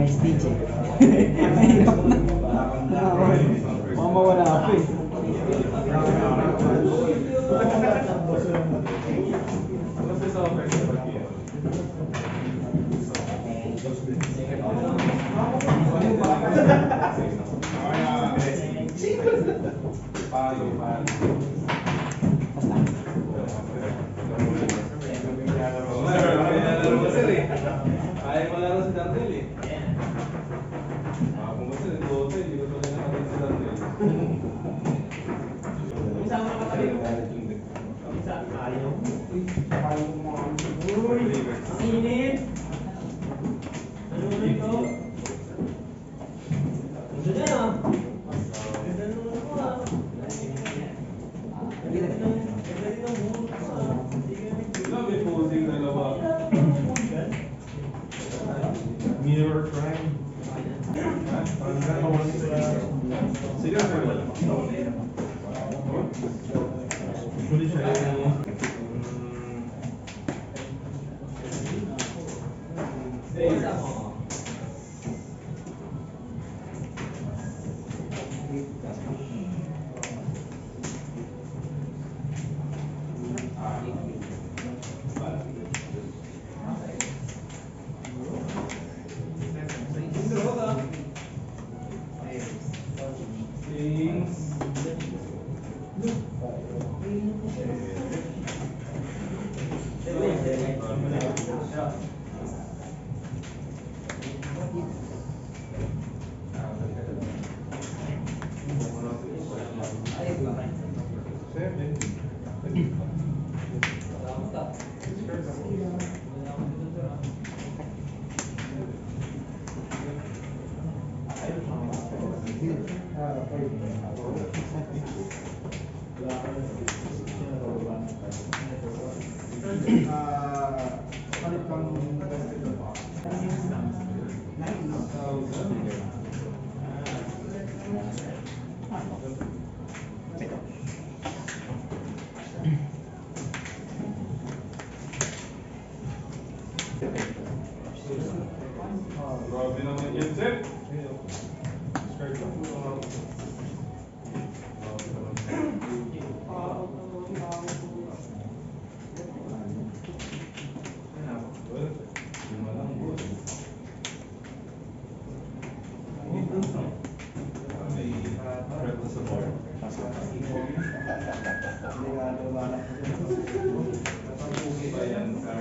May stage eh. Mahirap na. Mamawala ako eh. Ayaw mo laro si Darnell eh. Kung gusto ni Dota, hindi ko tuloy nakatid si Darnell. Isa mo nakatabi ko. Isa, ayaw. Uy, ang init. Ano ito? Gusto niya ah. Ganda naman ako ah. Ganda din ang buhok ko ah. Wala, may posing dalawa. Mirror crime. Sige, sir. Huli siya. Isa mo. Grabe naman yan, sir. Ayan, sir.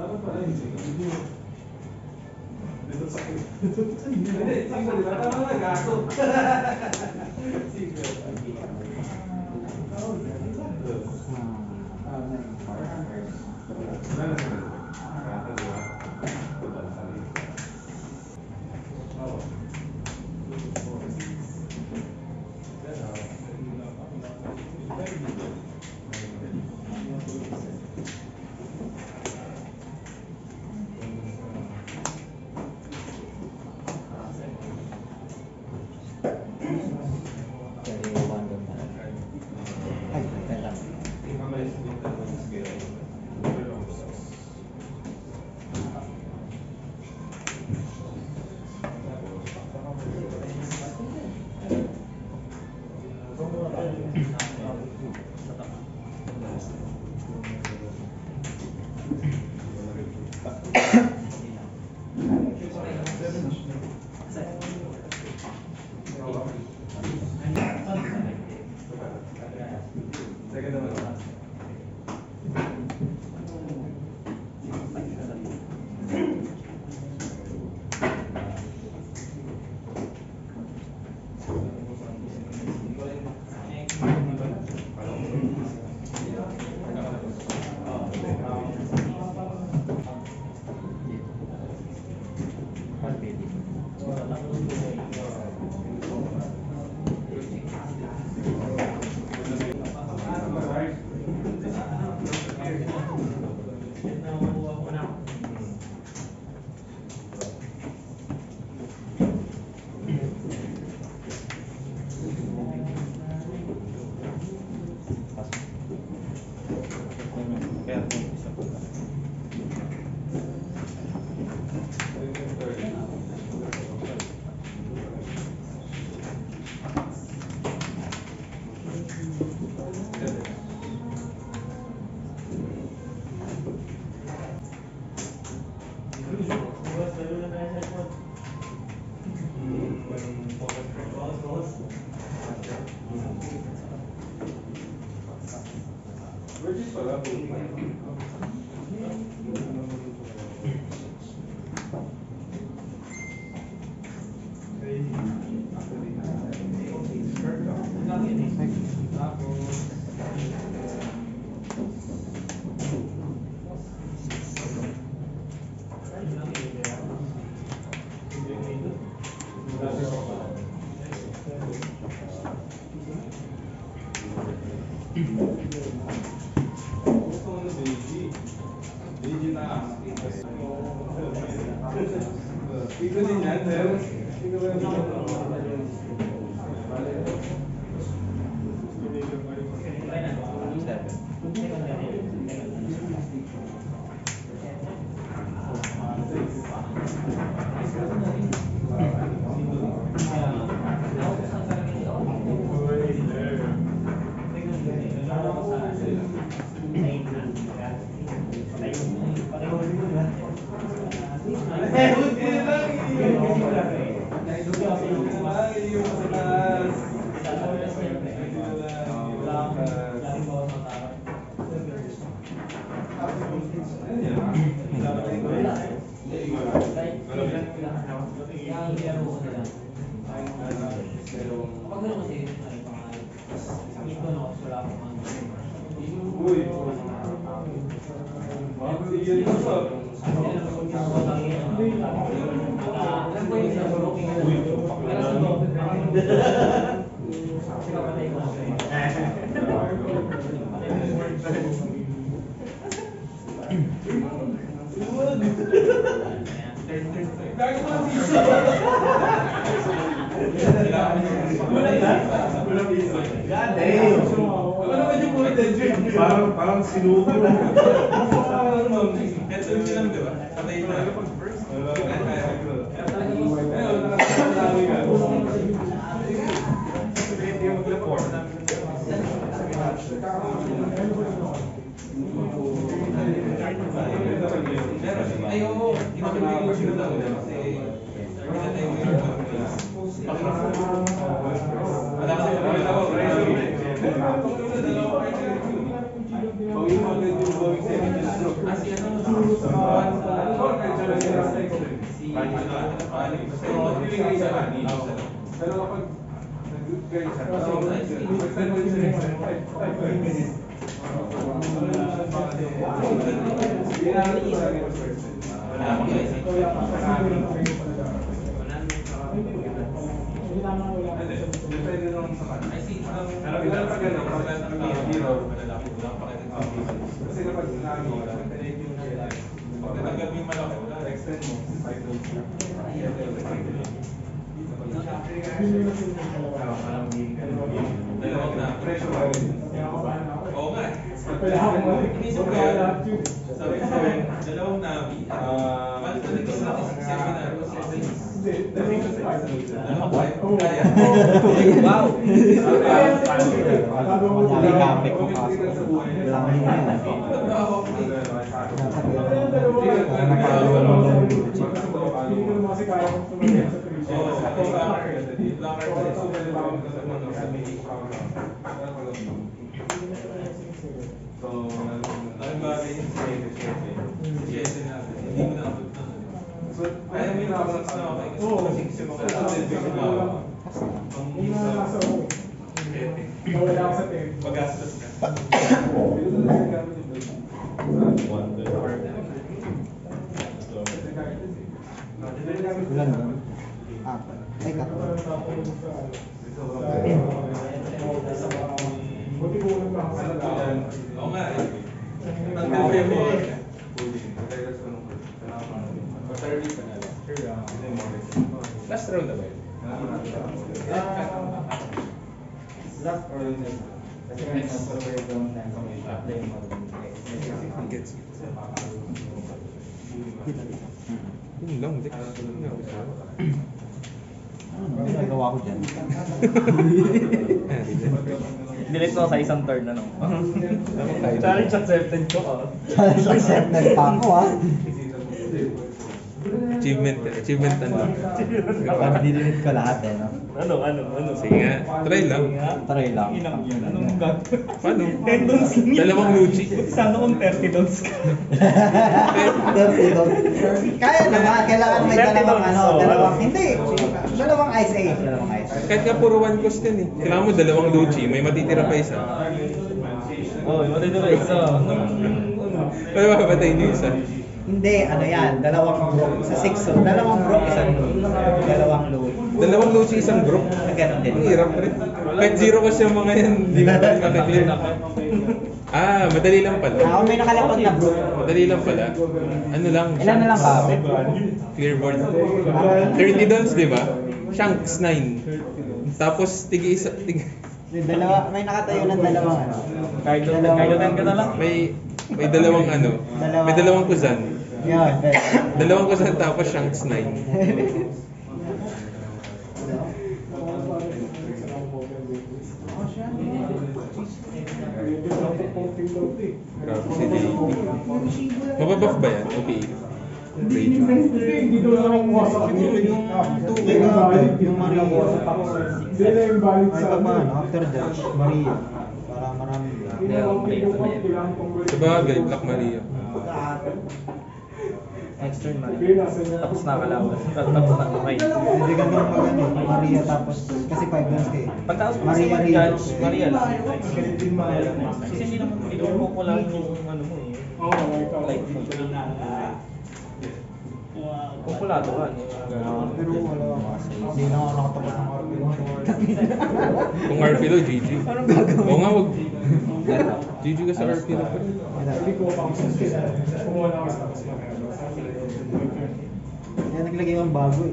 Dapat pala hindi. Dito sa akin. Hindi, sige, di ba? Tama na, gato. Sige. Ito din yan, sir. Ito ba yung Parang sinuko na. Ito yung silang, di ba? Patay na. Ay, oo. Ginagawa ko sila daw kasi pinatay mo yung wala kasi yung ako, pero kapag nag-guide siya, depende naman sa kanya. Kasi kapag sinabi mo, pag natanggal mo yung malaki, wala. extend mo, 5 volts na. Dalawang na. Pressure ba yun? Oo nga. Inisip ko yun. Sabi ko sa'yo, dalawang nabi. Balik ko sa seminar. Dalawang five. Kaya. Wow! Wala kapit ko kasi. Kaya may nakakulat na ako kasi Nawala ako sa tape. magastos ka. Ilan ba? Apat. Ay, tatlo. Buti ko ulit ako sa Oo nga eh. Tanggal ko yung mga. Last round na ba yun? Last or next? Kasi ngayon, nag-survey ko ng time kami apply mo. Gets. Yun lang, Dex. Ano nagawa ko dyan? Delete ko sa isang turn na lang. Challenge accepted ko. Accept na pa ako, ha? G Achievement unlock. Pag dinilit ko lahat eh, no? Ano? Sige nga, try lang. Try lang. Inang yun. Anong gag? Paano? 10 dons lang yun. Dalawang Luchi. Sana kung 30 dons ka. 30 doon. Kaya naman, kailangan may 30 dalawang doon, ano, so, dalawang, ano? hindi. Dalawang ice eh. Dalawang ice. Kahit nga puro one cost yun eh. Kailangan mo dalawang Luchi, may matitira pa isa. Oo, yung matay na isa. Pero mapapatay niyo isa. Hindi, ano yan, dalawang brook. Sa 6, so dalawang brook, isang load. Dalawang load. Dalawang Luchi, isang group. Ganun din. Ang hirap rin. Kahit zero kasi yung mga yan, hindi mo pa makaklear. Madali lang pala. Ako may nakalapag na brook. Madali lang pala. Ano lang? Ilan na lang ba? Clear board. 30 dons, di ba? Shanks 9. Tapos, tigi isa. May dalawa, may nakatayo ng dalawang ano. Kahit doon ka na lang. May dalawang ano. May dalawang kuzan. Yan, Dalawang kuzan tapos shanks 9. Grabe si JP. Mababuff ba yan? Okay. Radio. Hindi daw na lang wasak. Yung Maria. Hindi na yung valid Ay, sa pa ano, after that, Maria. Para marami. Sabagay, Black Maria. Extern Maria. Tapos nakakalaban. Tapos nakakay. Hindi ka nung mag ano, Maria tapos, kasi 5 months kayo. Pagtapos mo Maria sa Rio. Judge, Maria lang. Kasi hindi naman kukulang yung ano mo eh. Light mo. Kukulado ka. Pero wala kasi. Hindi na ako nakatapos ng RP. Kung RP daw, GG. Anong gagawin? Oo nga, wag. GG ka sa RP daw pa rin. Hindi ko pa ako kumuha na ako sa tapos Yan naglagay yung bago eh.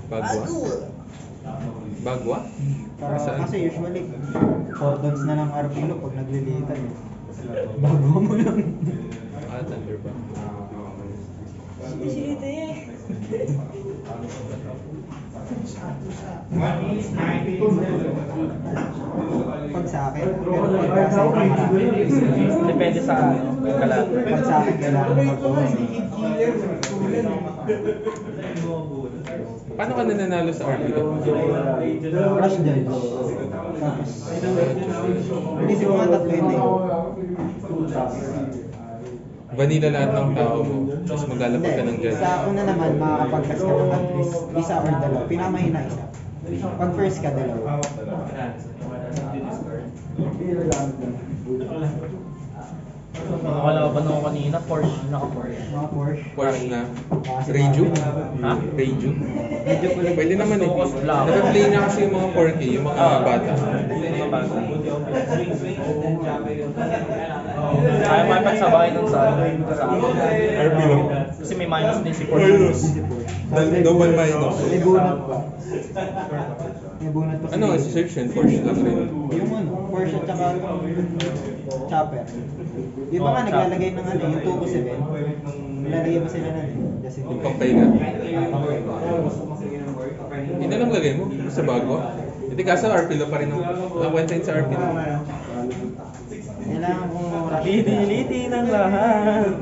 Bagwa. Bagwa? Para Saan? kasi usually, 4 dons na ng RP lo pag naglilitan eh. Bago mo lang. Thunder ba? Pag sa akin, pero pag sa iba marami. Depende sa ano, kalat. Pag sa akin, kailangan mag-gawa eh. Paano ka nananalo sa RP daw? Rush judge. Tapos, hindi si mga tatlo hindi. Vanilla lahat ng tao mo, tapos maglalapag ka ng judge. Sa una naman, makakapag-cast ka ng at least isa or dalawa. Pinakamahina isa. Pag first ka, dalawa. Nakalaban ako kanina, Porsche, naka-Porsche. Mga Porsche. Porsche na. Reju? Ha? Reju? Medyo pala. Pwede naman eh. Focus lang. Nag-play na kasi yung mga 4K, yung mga bata. Mga bago. Kaya mapagsabay nun sa RP lang. Kasi may minus din si Porsche. Double minus. May bunot pa. May bunot pa. Ano, search yun? Porsche lang rin. Yung ano, Porsche at saka chopper. Di ba nga naglalagay ng ano, yung 207? Nilalagay mo sila na just in Yung case. pampahinga. Okay. Hindi na lang lagay mo sa bago. Hindi kaso RP lang pa rin ang one sa RP lang. Kailangan kong rush. Liti ng lahat.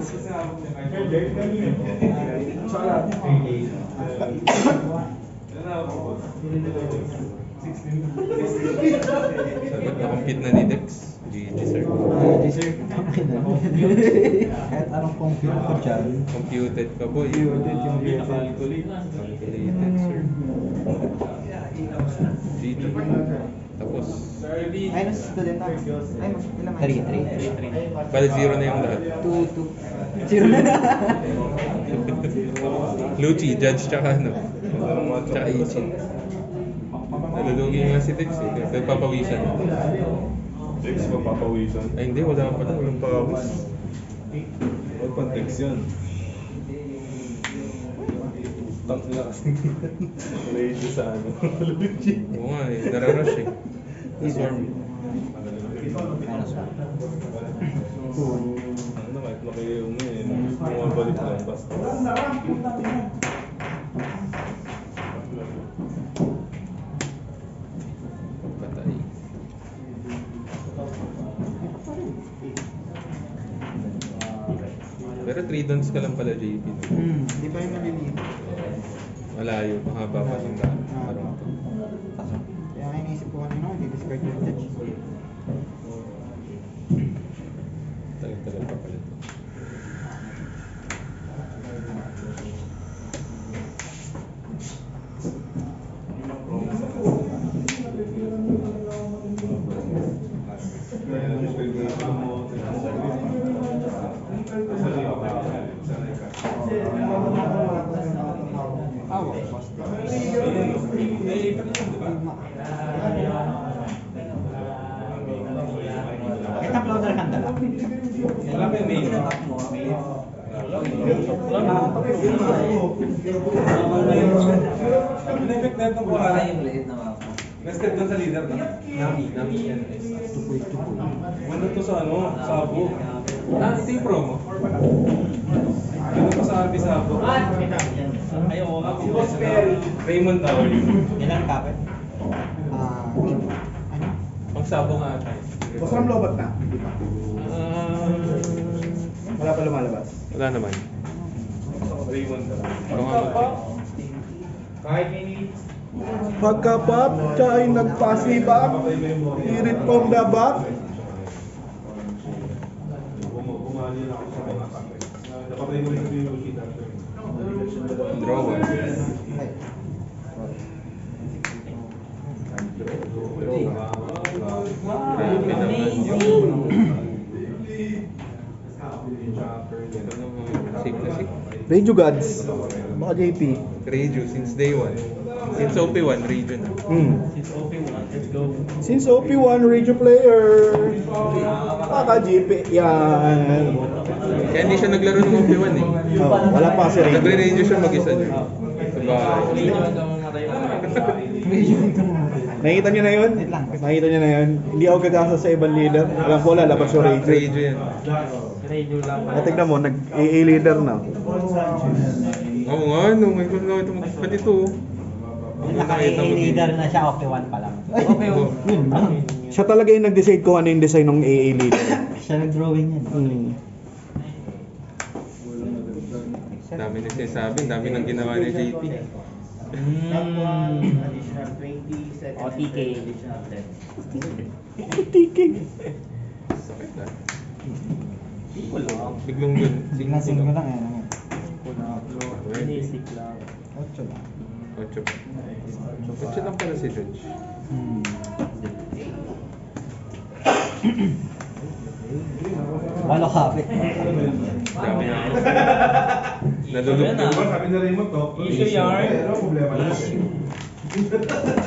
Sabat na-compute na ni Dex. GG sir. Dessert. Kahit anong compute ko dyan. Computed ka boy. Computed yung Calculated sir. GG. Tapos. Ay, nasa student na. Ay, ilang 3. Bali zero na yung lahat. 2. Zero na. Luchi, Judge, tsaka ano. Tsaka Ichin. Nalulugi nga si Dex eh. Nagpapawisan. Dex, mapapawisan. Ay hindi, wala pa lang. Walang pawis. Huwag pang Dex yan. Tang na kasi. Ready sa ano. Luigi. Oo nga eh, nararush eh. Swarm. Ano, kahit laki yung bumabalik lang basta. Patay. Pero 3 dons ka lang pala, JP. No? Di ba yung maliliit? Malayo, mahaba pa yung daan. Parang ito. Kaya nga iniisip ko kanina, hindi discard yung touch. Tagal-tagal pa pala ito. Kahit uploader kang dala. Wala pa yung main. Pinipik na itong kuha. Nested doon sa leader na. Nami yan. Ano to sa ano? Sabo. Ito yung promo. Ano to sa RB Sabo? Ayoko nga. Raymond Tower. Ilang kapit? Ano? Pang sabo nga ata. Basta ang lobat na. Ah, Wala pa lumalabas. wala naman. Raymond Tower. Parang nga Kahit ini. Pagka-pop, tsaka yung nagpasibak, irit from the back. draw one. Grabe naman yun. Ito naman, safe na safe. Radio Gods. Baka JP. Radio since day one. Since OP1, radio na. Since OP1, let's go. Since OP1, radio player. Baka JP. Yan. Kaya hindi siya naglaro ng OP1 eh. Oh, wala pa si radio. Nagre-radio siya mag-isa dyan. Diba? Nakita niyo na yun? Nakita niyo na yun? Hindi ako gagasa sa ibang leader. Alam ko, lalabas yung radio. Radio yan. Radio lang. Tignan mo, nag-AA leader na. Oo nga, no. Ngayon ko na ito magpapit ito. Naka-leader na siya, okay 1 pa lang. Okay, Yun lang. Siya talaga yung nag-decide kung ano yung design ng AA leader. Siya nag-drawing yan. Dami na sinasabi, dami nang ginawa ni JP. Additional 20 seconds. O, TK. Additional 10. Tiking. Sakit na. Simple lang. Biglang dun. Biglang single lang eh. Basic lang. 8 lang. 8 pa. 8 lang pala si George. Walo kapit. Dami na. Nalulog Yan na. ah. Sabi na rin mo to. Issue yarn. Pero problema na.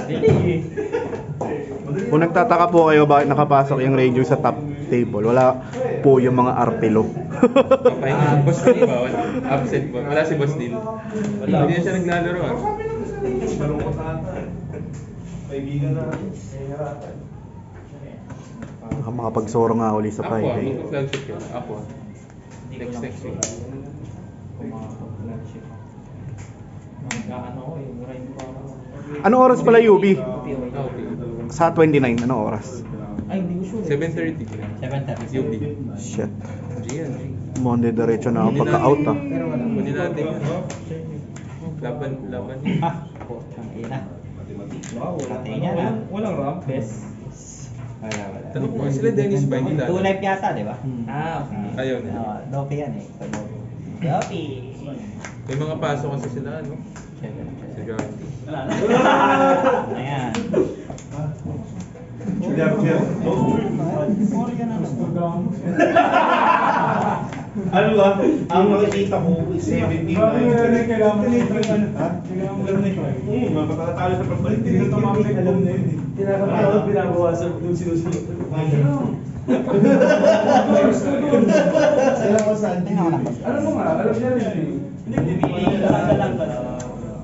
Really? Kung nagtataka po kayo bakit nakapasok yung radio sa top table, wala po yung mga arpelo. Papahinga si Boss Deal ba? Absent ba? Wala si Boss Deal. Wala. Hindi na siya naglalaro ah. Malungkot ata. Kaibigan na. Makapagsoro nga uli sa Ako ah, Friday. mag-flagship yun. Ako ah. Next week. Ano ko eh, mura yung parang. Anong oras pala UB? Okay. Sa 29, anong oras? Ay, hindi ko sure. 7:30. 7:30. UB. Shit. Gian. Monday diretso na ako pagka-out ah. Pero wala. Kunin natin yan. Laban yun. Ha? Ang ina. Wow, Patay niya na. Walang rampes. Wala. Tanong mo, sila Dennis ba hindi 2 life yata, di ba? Ah, okay. Ayaw na. Dope yan eh. Dope. May mga pasok kasi sila ano. Si Garty. Wala na. Ayan. Ano ba? Ang nakikita ko is 17 Mapatatatalo sa pagbalik. Alam na yun eh. Tinakapagod, binabawasan yung sinusunod. Alam mo nga, alam niya rin eh.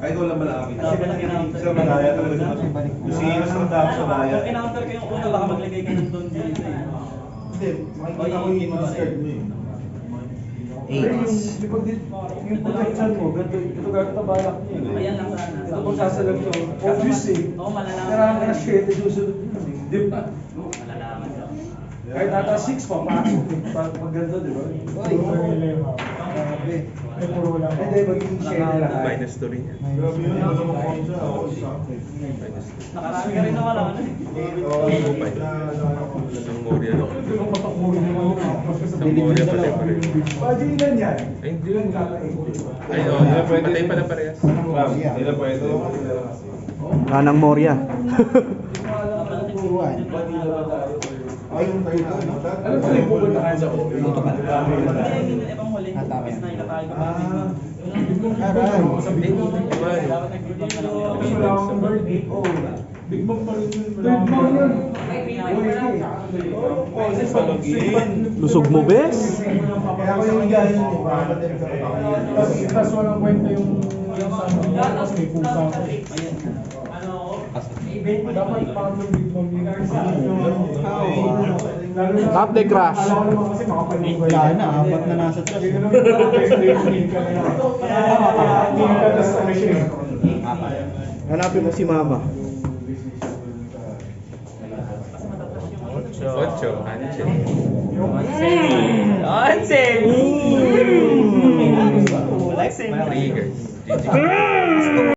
Ay, ikaw lang ba nakakita? Kasi ba na-counter? Sa Malaya talaga. Yung si Nostradamus sa Malaya. Kung kinounter ko yung una, baka maglagay ka ng doon dito eh. Hindi, makikita ko yung mustard mo eh. Yung protection mo, ganito gagawin balak niya eh. Ayan lang sana. Ito kung sasalag to, obvious eh. Oo, malalaman. Kailangan ka na shit, susunod yun eh. Di ba? Malalaman daw. Kahit ata 6 pa, maganda, di ba? Uy, grabe. Hindi, magiging share nila. Minus 2 rin yan. Grabe yun, nasa mukha siya. Minus 2. Nakarami ka rin naman ano Isang Moria lang. Yung matakmuri naman yun. Isang Moria patay pa rin. Pwede ilan yan? Ay, hindi yun. Ay, oo. Patay pala parehas. Hindi na pwede. Nanang Moria. Ay, yung tayo na ano. Alam mo yung pupuntahan sa office? Ibang huli, mas na itatay ko pa Big Bang pa rin yun. Big Bang yun. Lusog mo, bes? Kaya ako yung gaya yun. Tapos walang kwenta yung tapos may pusa. Dapat parang yung Big Bang yun. Top the crash. Alam ko naman kasi makapanood ko Wala na, apat na nasa trash. Hindi ka na sa mission. Hanapin mo si Mama. 8, Anche. Ansel! Like Triggers. GG.